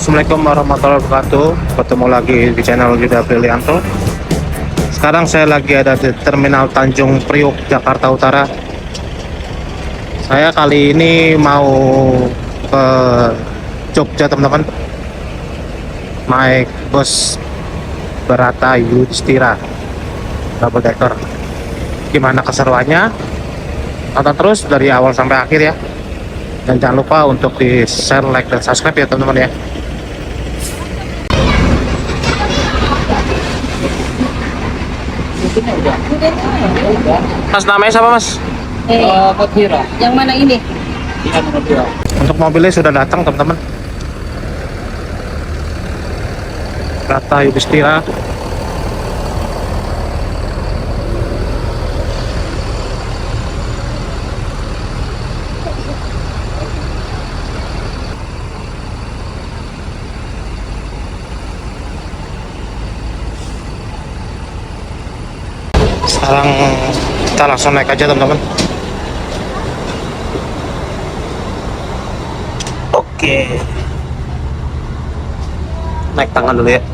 Assalamualaikum warahmatullahi wabarakatuh. Ketemu lagi di channel Yuda Brilianto. Sekarang saya lagi ada di Terminal Tanjung Priok, Jakarta Utara. Saya kali ini mau ke Jogja, teman-teman. Naik bus Barata Yudhistira double decker. Gimana keseruannya? Tonton terus dari awal sampai akhir ya. Dan jangan lupa untuk di share, like, dan subscribe ya teman-teman ya. Mas, namanya siapa mas? Kothira. Yang mana ini? Iya, Kothira. Untuk mobilnya sudah datang teman-teman. Barata Yudhistira. Sekarang kita langsung naik aja teman-teman. Oke, naik tangan dulu ya.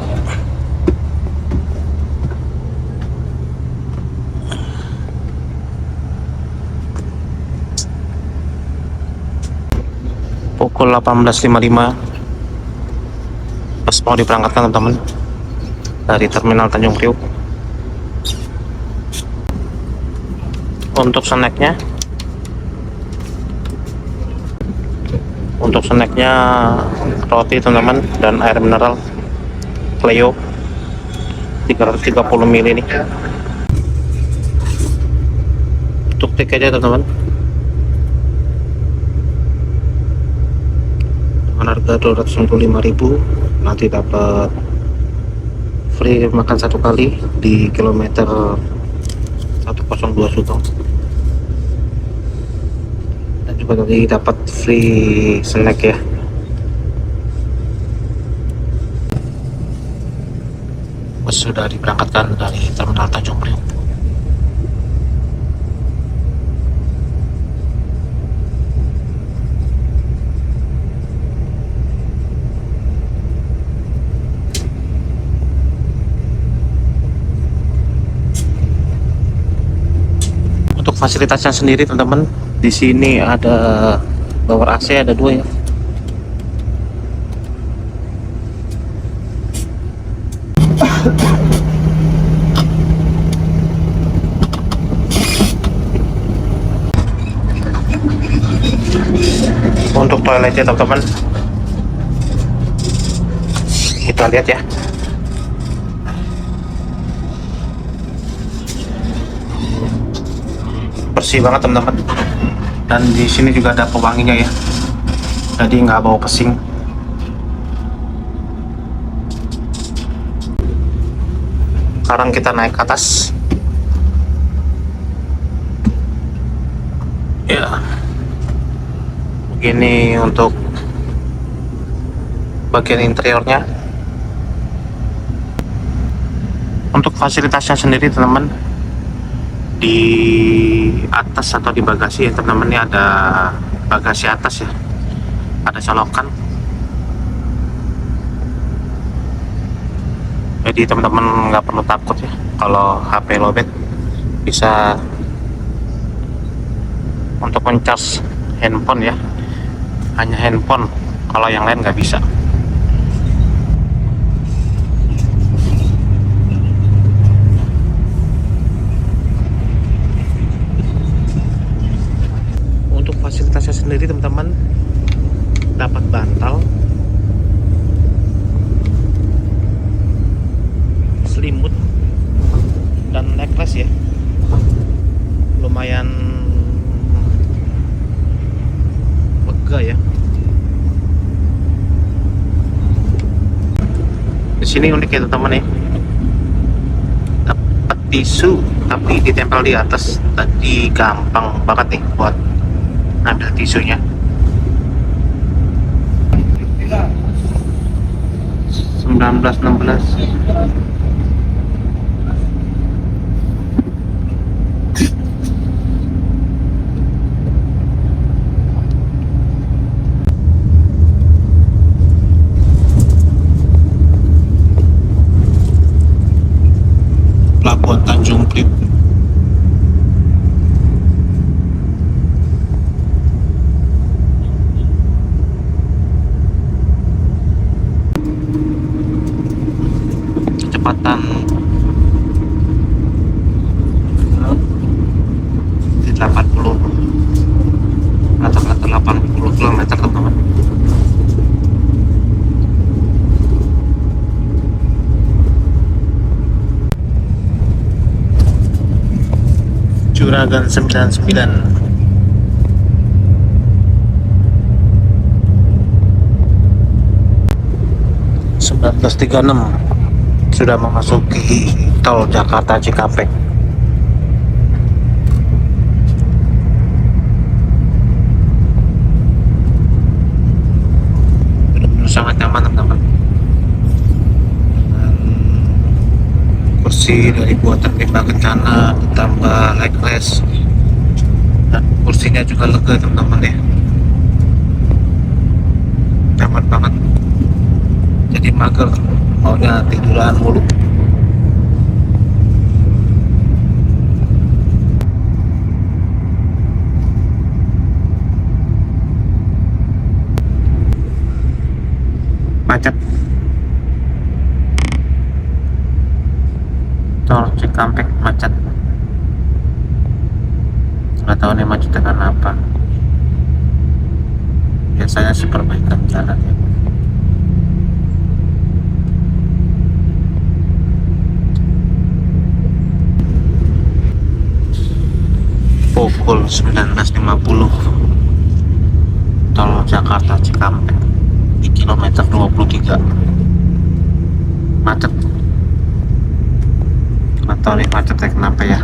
Pukul 18.55 bus mau diberangkatkan teman-teman dari Terminal Tanjung Priok. Untuk snacknya roti teman-teman dan air mineral Cleo 330 ml ini. Untuk tiketnya teman-teman dengan harga 265.000, nanti dapat free makan satu kali di kilometer 102 Sutong, dan juga tadi dapat free snack ya. Bus sudah diberangkatkan dari Terminal Tanjung Priok. Untuk fasilitasnya sendiri teman-teman, di sini ada power AC, ada dua ya. Untuk toiletnya teman-teman, kita lihat ya. Bersih banget teman-teman, dan di sini juga ada pewanginya ya, jadi nggak bau pesing. Sekarang kita naik ke atas ya. Begini untuk bagian interiornya. Untuk fasilitasnya sendiri teman-teman, di atas atau di bagasi ya teman-teman, ini ada bagasi atas ya, ada colokan, jadi teman-teman nggak perlu takut ya kalau HP lowbat. Bisa untuk mencas handphone ya, hanya handphone, kalau yang lain nggak bisa. Fasilitasnya sendiri teman-teman, dapat bantal, selimut, dan necklace ya. Lumayan lega ya. Di sini unik ya teman-teman ya, dapat tisu tapi ditempel di atas. Tadi gampang banget nih buat ambil tisunya. 1916. ribu. Kecepatan di 80 rata-rata 80 km teman-teman. Juragan 99 1936 sudah memasuki tol Jakarta Cikampek. Benar-benar sangat nyaman teman-teman. Dengan kursi dari buatan Bima Kencana ditambah legless dan kursinya juga lega teman-teman ya. Nyaman banget. Jadi mager, maunya tiduran mulu. Macet. Tol Cikampek macet. Nggak tahu nih macet dengan apa. Biasanya sih perbaikan jalan ya. Pukul 19.50 tol Jakarta Cikampek di kilometer 23 macet. Nggak tahu nih macetnya kenapa ya.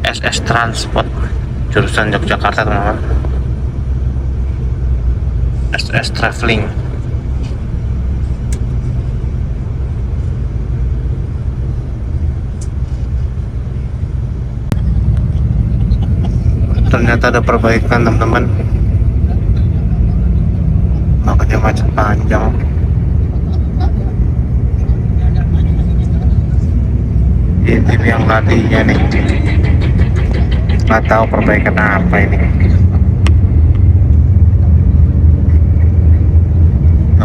SS Transport jurusan Yogyakarta teman-teman. SS Traveling. Ternyata ada perbaikan teman-teman, makanya macet panjang. Ini yang tadinya nih, nggak tahu perbaikan apa ini.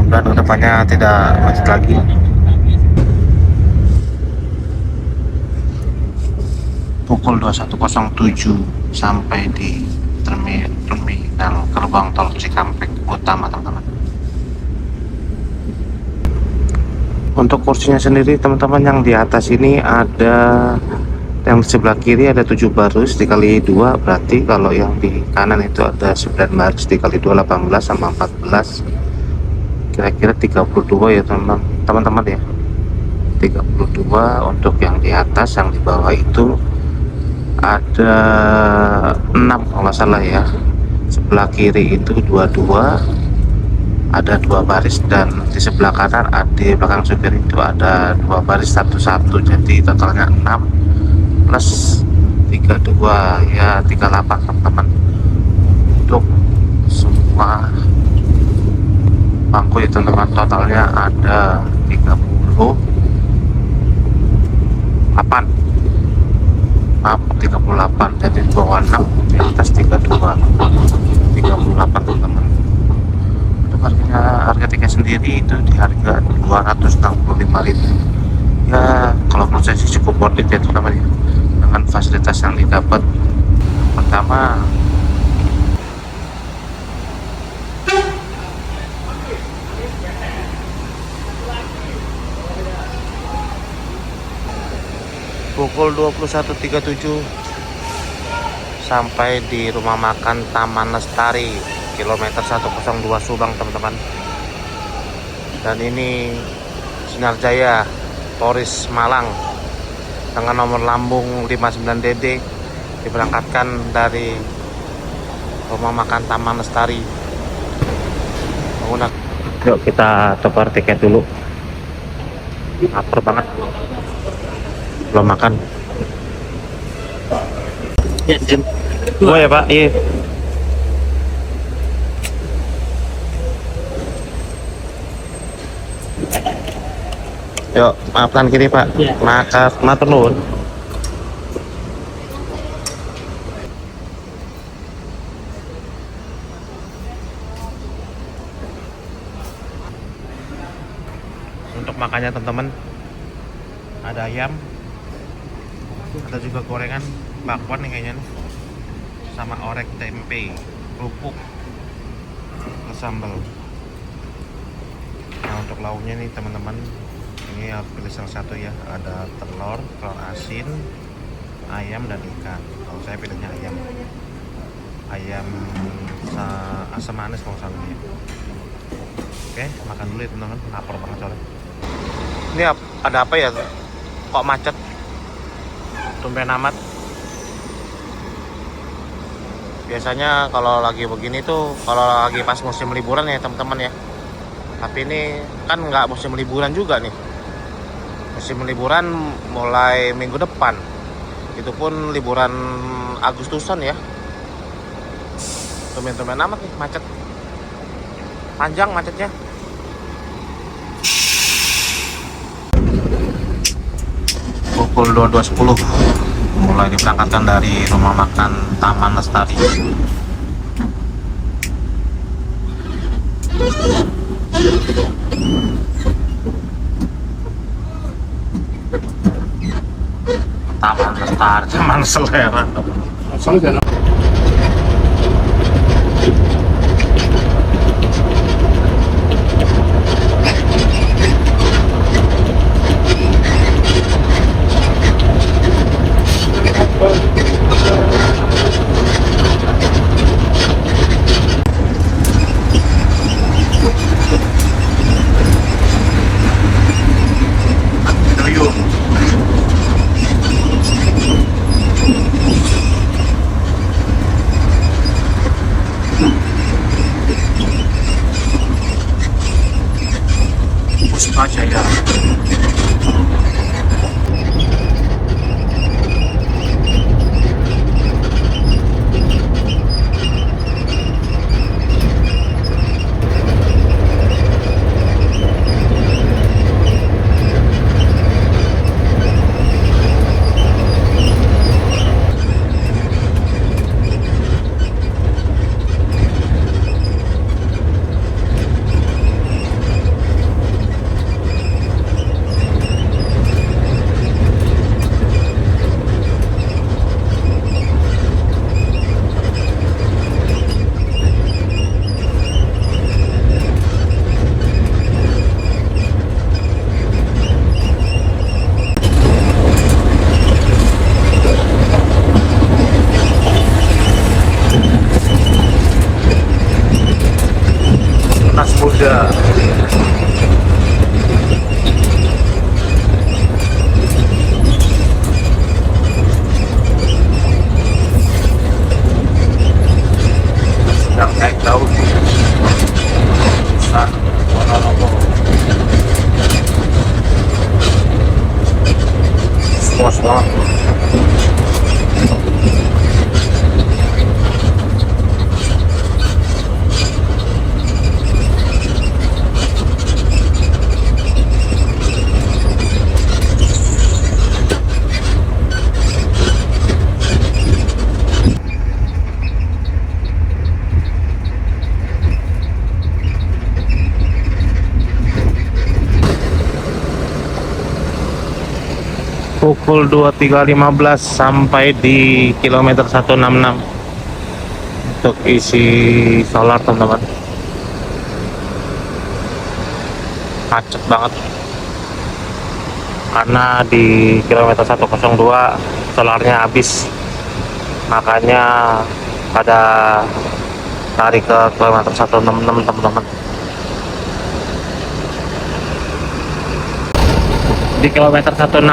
Mudah-mudahan kedepannya tidak macet lagi. Pukul 21.07 sampai di terminal gerbang tol Cikampek utama teman-teman. Untuk kursinya sendiri teman-teman, yang di atas ini ada, yang di sebelah kiri ada 7 baris dikali 2, berarti kalau yang di kanan itu ada 9 baris dikali 2, 18 sama 14, kira-kira 32 ya teman-teman ya, 32 untuk yang di atas. Yang di bawah itu ada 6 kalau nggak salah ya. Sebelah kiri itu 22, ada 2 baris, dan di sebelah kanan di belakang supir itu ada 2 baris 1-1, jadi totalnya 6 plus 32 ya 38 teman-teman. Untuk semua bangku ya teman-teman, totalnya ada 38, jadi di bawah 6, di atas 32, 38 teman-teman. Harga tiket sendiri itu di harga 265.000 ya. Kalau menurut saya sih cukup worth it ya teman-teman ya, dengan fasilitas yang didapat. Pertama, pukul 21.37 sampai di rumah makan Taman Lestari kilometer 102 Subang teman-teman. Dan ini Sinar Jaya Polres Malang dengan nomor lambung 59DD diberangkatkan dari rumah makan Taman Lestari. Yuk kita tukar tiket dulu. Lapar banget, belum makan. Ya, Jim. Dua ya Pak, iya. Yuk, maafkan kiri Pak. Iya. Matur nuwun. Untuk makannya teman-teman, ada ayam, ada juga gorengan, bakwan nih kayaknya nih, sama orek tempe, kerupuk, sambal. Nah untuk lauknya nih teman-teman, ini harus pilih salah satu ya. Ada telur asin, ayam dan ikan. Kalau saya pilihnya ayam, asam manis kalau salah ya. Oke, makan dulu ya teman-teman, lapar banget soalnya. Ini ada apa ya? Kok macet? Tumben amat. Biasanya kalau lagi begini tuh, kalau lagi pas musim liburan ya teman-teman ya. Tapi ini kan nggak musim liburan juga nih. Musim liburan mulai minggu depan. Itu pun liburan Agustusan ya. Tumben-tumben amat nih macet. Panjang macetnya. Pukul 22.10 mulai diberangkatkan dari rumah makan Taman Lestari. Taman Lestari, Taman Selera. Puspajaya. Nas muda. Sedang naik daun. San Wononobo. Puas banget. Pukul 23.15 sampai di kilometer 166 untuk isi solar teman-teman. Macet banget karena di kilometer 102 solarnya habis, makanya pada tarik ke kilometer 166 teman-teman. Di kilometer 166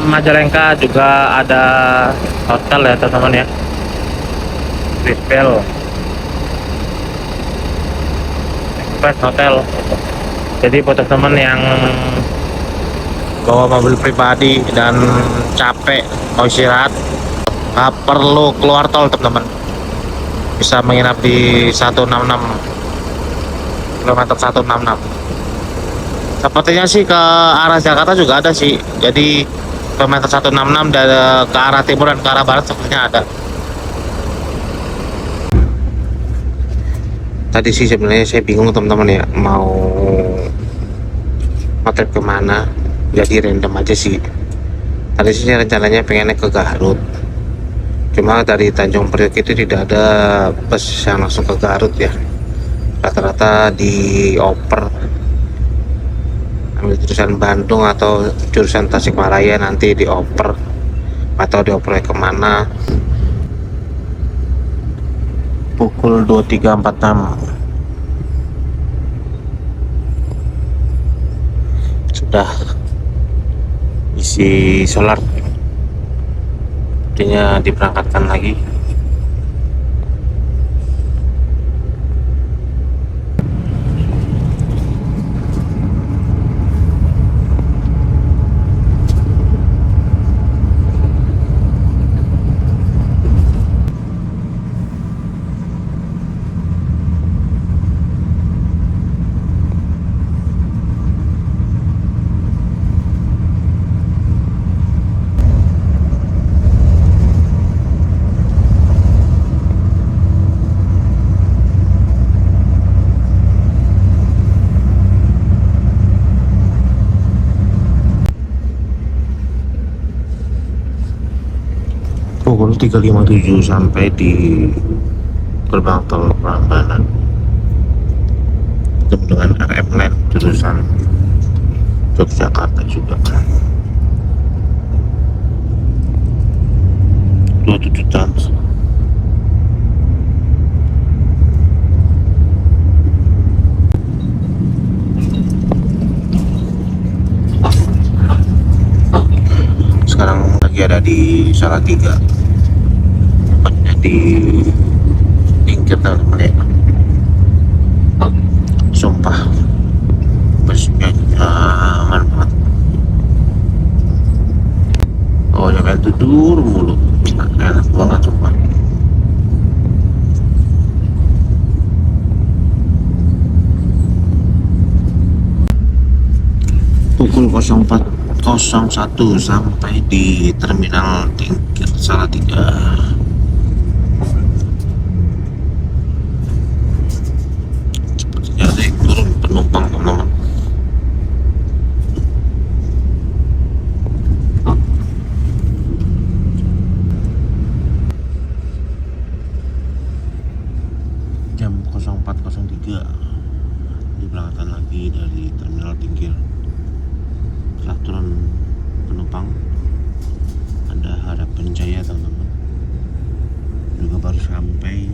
Majalengka juga ada hotel ya teman-teman ya, Great Bell Express Hotel. Jadi buat teman-teman yang bawa mobil pribadi dan capek mau istirahat, nggak perlu keluar tol teman-teman, bisa menginap di 166 kilometer 166. Sepertinya sih ke arah Jakarta juga ada sih, jadi kilometer 166 dari ke arah timur dan ke arah barat sepertinya ada. Tadi sih sebenarnya saya bingung teman-teman ya, mau hotel kemana, jadi random aja sih. Tadi sih rencananya pengennya ke Garut, cuma dari Tanjung Priok itu tidak ada bus yang langsung ke Garut ya, rata-rata dioper ambil jurusan Bandung atau jurusan Tasikmalaya, nanti dioper atau dioper kemana. Pukul 23.46 sudah isi solar, artinya diberangkatkan lagi. Pukul 3.57 sampai di gerbang tol Prambanan, ketemu dengan RM Line jurusan Yogyakarta juga. 27 tahun. Sekarang lagi ada di Salatiga, tepatnya di pinggir teman-teman ya. Sumpah busnya aman banget, oh ya kayak tidur mulu, enak banget sumpah. Pukul 04.01 sampai di terminal Tingkir Salatiga. Sepertinya ada yang turun penumpang teman-teman. Jam 04.03 diberangkatkan lagi dari terminal Tingkir. Setelah turun penumpang ada Harapan Jaya teman-teman, juga baru sampai.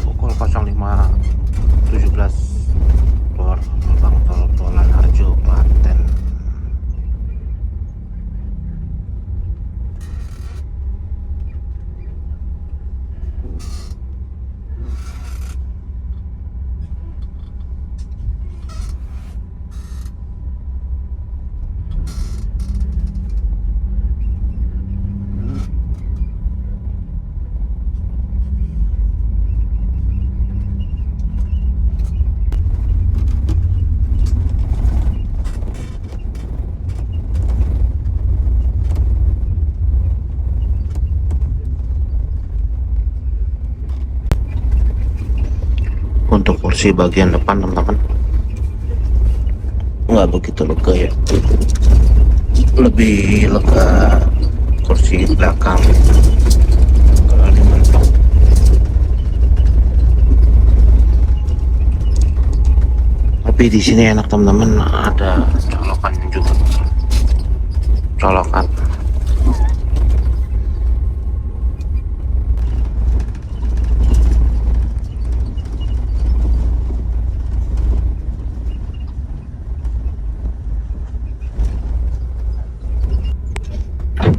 Pukul 05.17 keluar gerbang tol Tualan Harjo, Klaten. Untuk kursi bagian depan teman-teman nggak begitu lega ya, lebih lega kursi belakang kalau ini mentok. Tapi di sini enak teman-teman, ada colokan juga, colokan.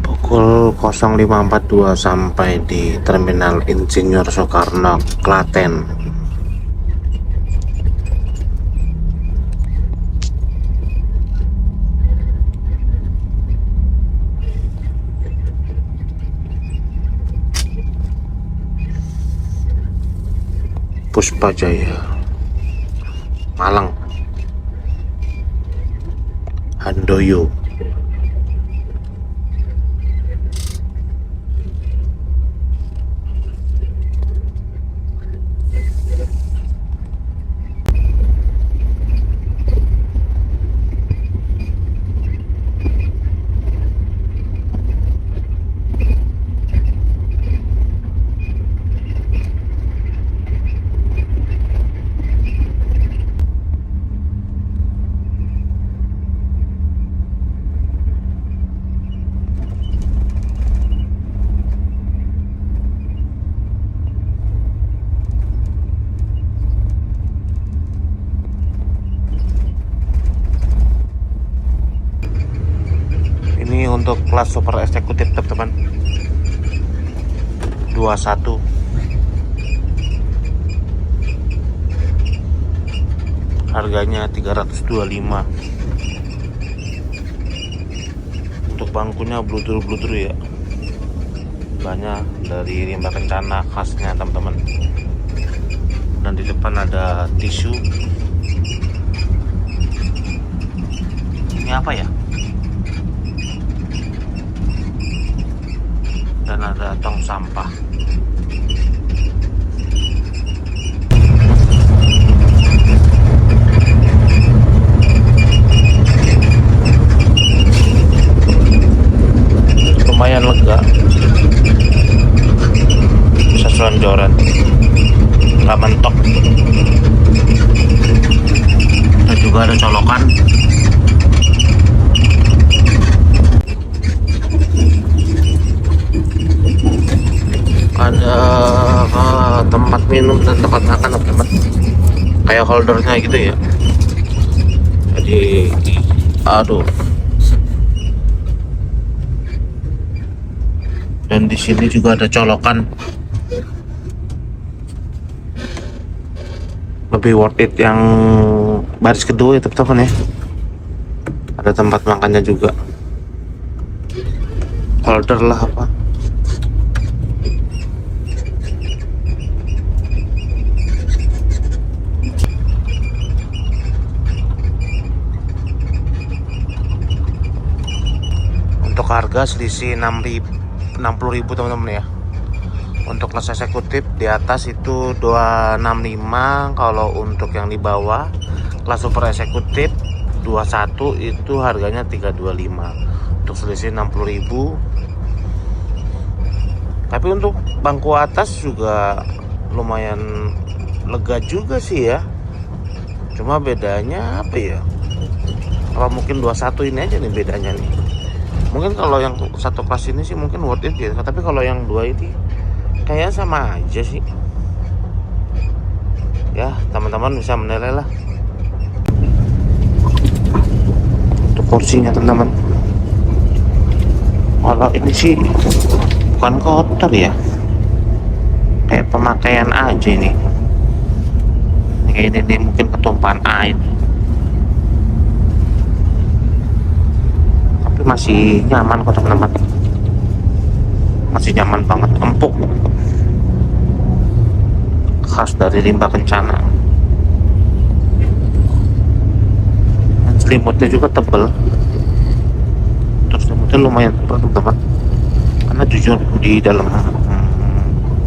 Pukul 05.42 sampai di Terminal Insinyur Soekarno, Klaten. Puspajaya, Malang, Handoyo. Ini untuk kelas super eksekutif teman-teman, 21. Harganya 325. Untuk bangkunya bludur-bludur ya, banyak dari rimba kencana khasnya teman-teman. Dan di depan ada tisu. Ini apa ya? Dan ada tong sampah. Lumayan lega, bisa selonjoran, nggak mentok. Dan juga ada colokan. Ada tempat minum dan tempat makan teman-teman, kayak holdernya gitu ya. Jadi aduh, dan di sini juga ada colokan. Lebih worth it yang baris kedua ya teman-teman ya. Ada tempat makannya juga, holder lah apa. Untuk harga selisih 60.000 teman-teman ya. Untuk kelas eksekutif di atas itu 265, kalau untuk yang di bawah kelas super eksekutif 21 itu harganya 325. Untuk selisih 60.000. Tapi untuk bangku atas juga lumayan lega juga sih ya. Cuma bedanya apa ya? Apa mungkin 21 ini aja nih bedanya nih. Mungkin kalau yang satu kelas ini sih mungkin worth it ya, tapi kalau yang dua ini kayak sama aja sih ya. Teman-teman bisa menilai lah. Untuk kursinya teman-teman, kalau ini sih bukan kotor ya, kayak pemakaian aja ini. Kayak ini mungkin ketumpahan air, masih nyaman kok teman-teman, masih nyaman banget, empuk, khas dari rimba kencana. Dan selimutnya juga tebel, terus selimutnya lumayan tebal teman-teman, karena jujur di dalam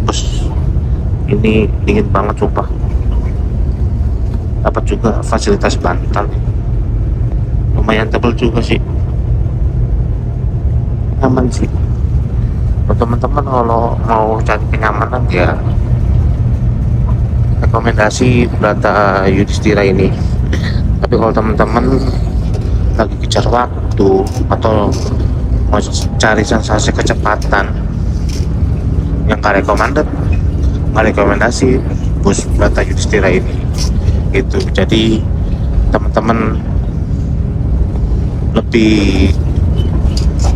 bus ini dingin banget sumpah. Dapat juga fasilitas bantal. lumayan tebal juga sih, nyaman sih. Buat teman-teman kalau mau cari kenyamanan ya rekomendasi Brata Yudhistira ini. Tapi kalau teman-teman lagi kejar waktu atau mau cari sensasi kecepatan, yang nggak rekomendasi bus Brata Yudhistira ini gitu. Jadi teman-teman lebih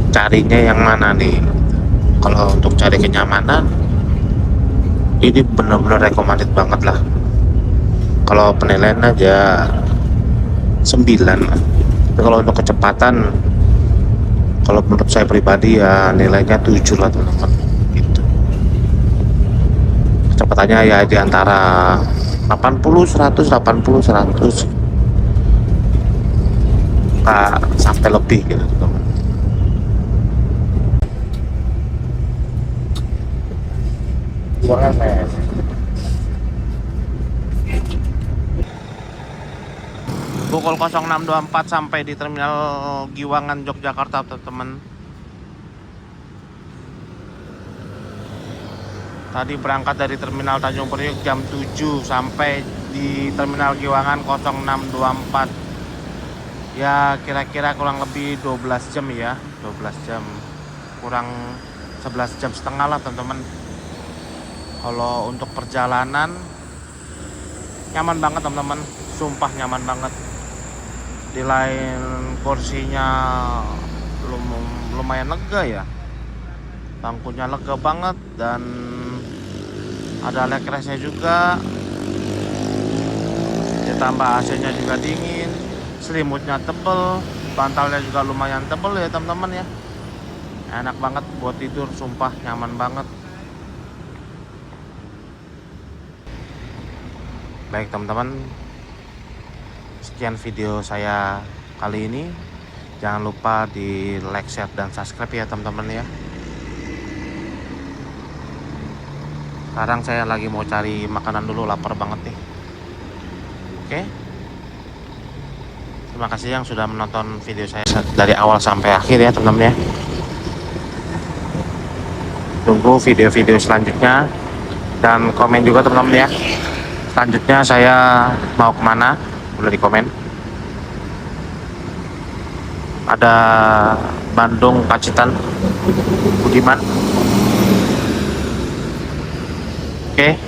carinya yang mana nih? Kalau untuk cari kenyamanan ini benar-benar recommended banget lah. Kalau penilaian aja 9 lah. Tapi kalau untuk kecepatan, kalau menurut saya pribadi ya nilainya 7 lah teman-teman gitu. Kecepatannya ya di antara 80 100 80 100 nggak sampai lebih gitu teman. Pukul 06.24 sampai di Terminal Giwangan Yogyakarta teman-teman. Tadi berangkat dari Terminal Tanjung Priok jam 7 sampai di Terminal Giwangan 06.24. Ya kira-kira kurang lebih 12 jam ya, 12 jam, kurang 11 jam setengah lah teman-teman. Kalau untuk perjalanan nyaman banget teman-teman, sumpah nyaman banget. Di lain kursinya lumayan lega ya, bangkunya lega banget dan ada legrasnya juga, ditambah AC-nya juga dingin, selimutnya tebel, bantalnya juga lumayan tebel ya teman-teman ya. Enak banget buat tidur, sumpah nyaman banget. Baik teman-teman, sekian video saya kali ini. Jangan lupa di like, share, dan subscribe ya teman-teman ya. Sekarang saya lagi mau cari makanan dulu, lapar banget nih. Oke, terima kasih yang sudah menonton video saya dari awal sampai akhir ya teman-teman ya. Tunggu video-video selanjutnya dan komen juga teman-teman ya. Selanjutnya saya mau kemana, boleh di komen. Ada Bandung Pacitan Budiman. Oke.